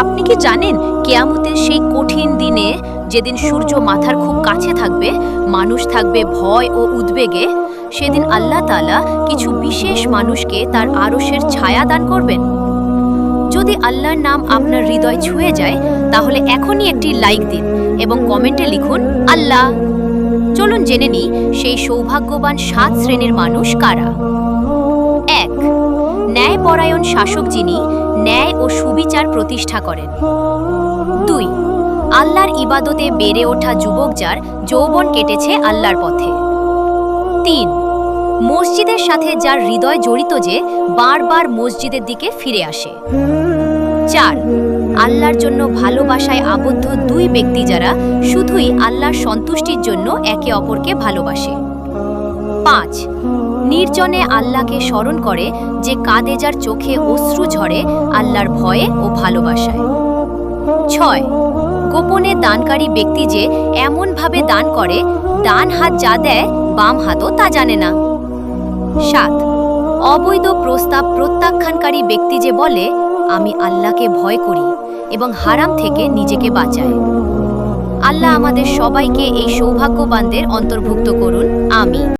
আপনি কি জানেন কেয়ামতের সেই কঠিন দিনে, যেদিন সূর্য মাথার খুব কাছে থাকবে, মানুষ থাকবে ভয় ও উদ্বেগে, সেদিন আল্লাহ তাআলা কিছু বিশেষ মানুষকে তার আরশের ছায়া দান করবেন? যদি আল্লাহর নাম আপনার হৃদয় ছুঁয়ে যায়, তাহলে এখনই একটি লাইক দিন এবং কমেন্টে লিখুন আল্লাহ। চলুন জেনে নিই সেই সৌভাগ্যবান 7 শ্রেণীর মানুষ কারা। 1. ন্যায়পরায়ণ শাসক, যিনি ন্যায় ও সুবিচার প্রতিষ্ঠা করেন। 2. আল্লাহর ইবাদতে বেড়ে ওঠা যুবক, যার যৌবন কেটেছে আল্লাহর পথে। 3. মসজিদের সাথে যার হৃদয় জড়িত, যে বারবার মসজিদের দিকে ফিরে আসে। 4. আল্লাহর জন্য ভালোবাসায় আবদ্ধ 2 ব্যক্তি, যারা শুধুই আল্লাহর সন্তুষ্টির জন্য একে অপরকে ভালোবাসে। 5. নির্জনে আল্লাহকে স্মরণ করে, যে কাঁদে, যার চোখে অশ্রু ঝরে আল্লাহর ভয়ে ও ভালোবাসায়। 6. গোপনে দানকারী ব্যক্তি, যে এমনভাবে দান করে ডান হাত যা দেয় বাম হাতও তা জানে না। 7. অবৈধ প্রস্তাব প্রত্যাখ্যানকারী ব্যক্তি, যে বলে আমি আল্লাহকে ভয় করি এবং হারাম থেকে নিজেকে বাঁচায়। আল্লাহ আমাদের সবাইকে এই সৌভাগ্যবানদের অন্তর্ভুক্ত করুন, আমিন।